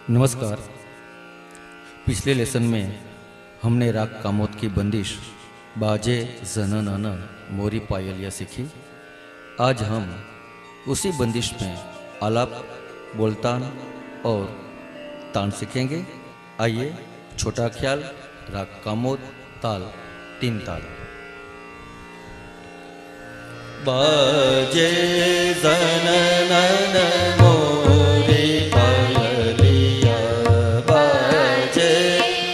नमस्कार। पिछले लेसन में हमने राग कामोद की बंदिश बाजे जनन मोरी पायलिया सीखी। आज हम उसी बंदिश में आलाप, बोलतान और तान सीखेंगे। आइए, छोटा ख्याल, राग कामोद, ताल 3 ताल। बाजे जनन मोरी पायलिया, बाजे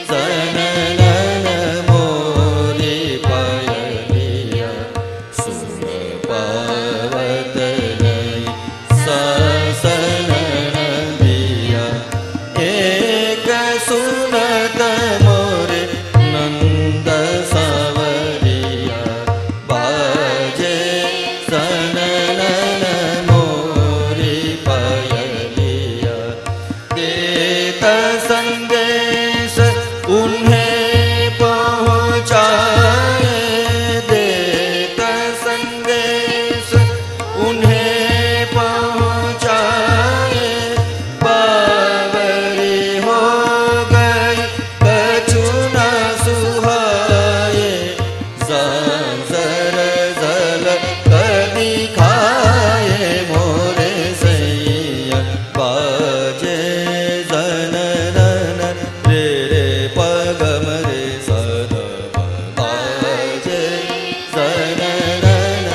जनन मोरी पायलिया, सुन पावत नहीं सासन दिया, एक सुनत मोरे नंद सावरिया, बाजे जनन मोरी पायलिया, देत संदेश उन्हें पहुँचाए, देत संदेश उन्हें पहुँचाए, बावरी हो गई कछु न सुहाए, संसर जल कदी खाए मोरे सैया, बाजे जनन रे रे पगम रे सद, बाजे जनन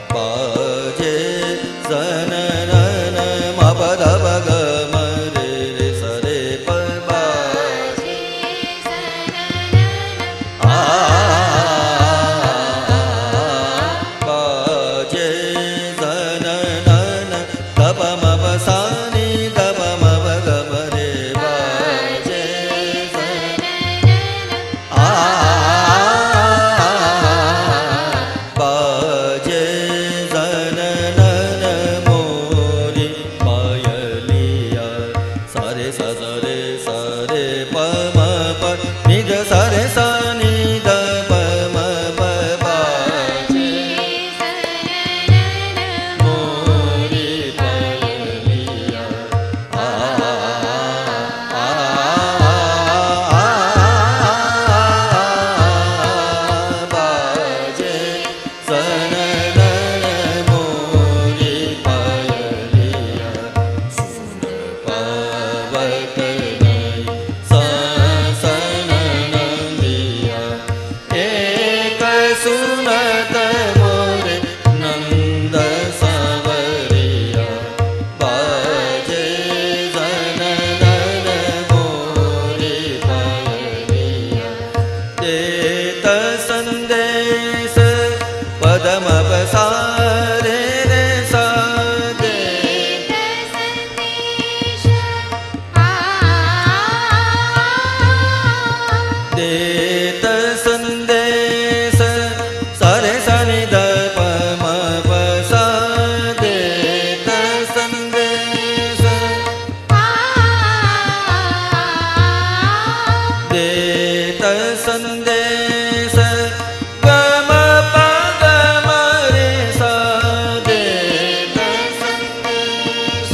बाजे जनन मपद पगम रे रे सरे प बाजे बाजे जनन तप मप सानी तप मप गम रे, बाजे बाजे जनन मोरी पायलिया, सारे सरे सरे प म प निज सारे सा नि द प म प, बाजे मोरी पायलिया, बाजे जनन मोरी पायलिया, सुन पावत नहीं सासन दिया, एक सुनत मोरे नंद सावरिया, बाजे जनन मोरी पायलिया, देत संदेश पदम पसारे रे सा, देत देत संदेश सारे सनि द प म प सा, देत संदेश देत संदेश गम प गम रे सा, देत संदेश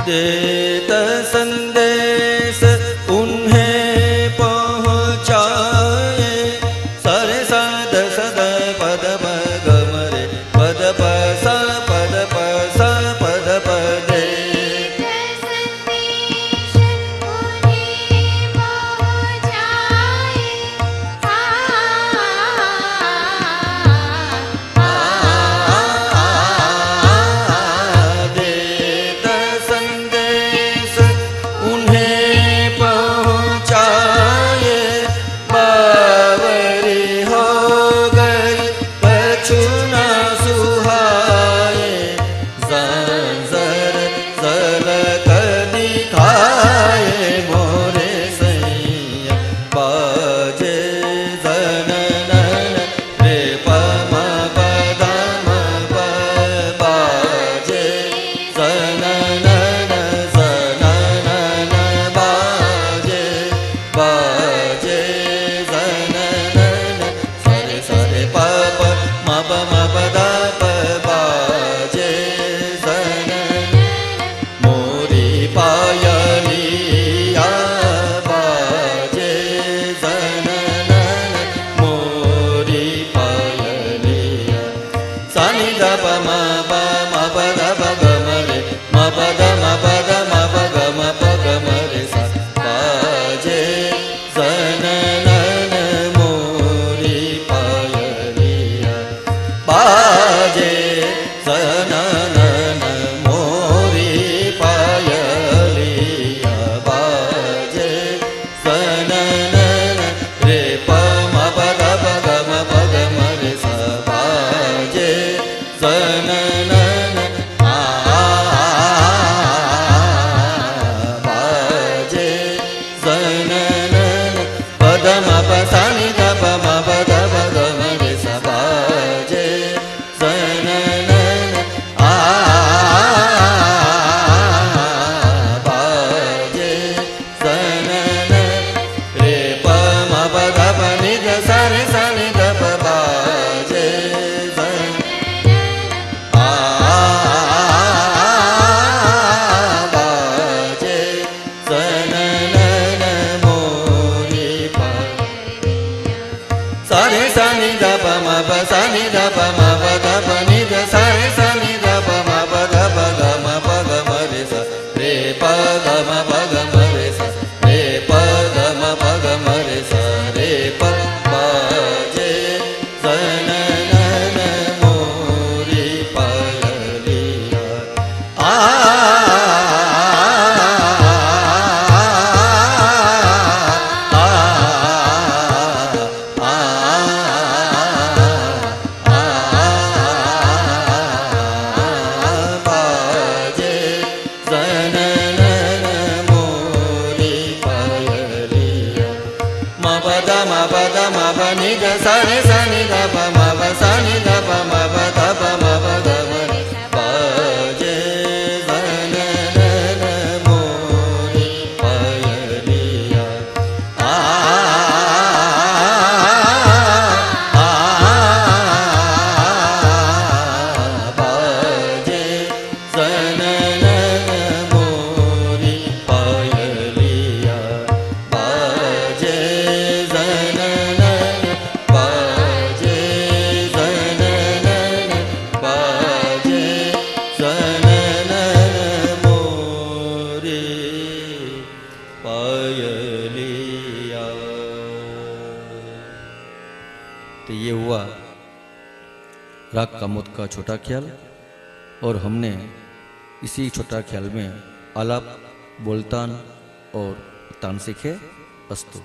देत संदेश उन्हें पहुँचाए, सरे सद सद पद प गम रे पद प सा पद प सा पद प दे, देत संदेश उन्हें पहुँचाए, बावरी हो गई कछु न सुहाए, संसर जल कदी खाए मोरे सैया, बाजे जनन रे प म प द म प, बाजे जनन जनन बाजे बाजे जनन सरे सरे प प ma pa ma pa da pa baje zana mori payaliya baje zana mori payaliya sani da pa ma pa da pa ga ma re ma pa da ma pa da ma pa ga ma re sa baje zana mori payaliya baje zana mori payaliya baje zana re pa ma pa da pa ga ma re sa baje zana baje zana pada ma pa sa ni da pa ma pa da pa ga ma re sa baje zana baje zana re pa ma pa da pa ni da sa re sa ni da pa baje zana baje zana mori pa sa re sa ni da pa ma pa sa ni da pa ma pa da pa ni da sa re sa ni da pa ma pa da pa ga ma re sa re pa ga ma re sa re pa ga ma re sa re pa baje zana mori payaliya baje zana mori payaliya ma pa da ma pa ni da sa re sa ni da pa ma pa sa ni da pa ma pa da pa ma pa ga ma re baje zana mori payaliya baje zana mori payaliya baje zana baje zana baje zana mori payaliya। तो ये हुआ राग कामोद का छोटा ख्याल, और हमने इसी छोटा ख्याल में आलाप, बोलतान और तान सीखे। अस्तु।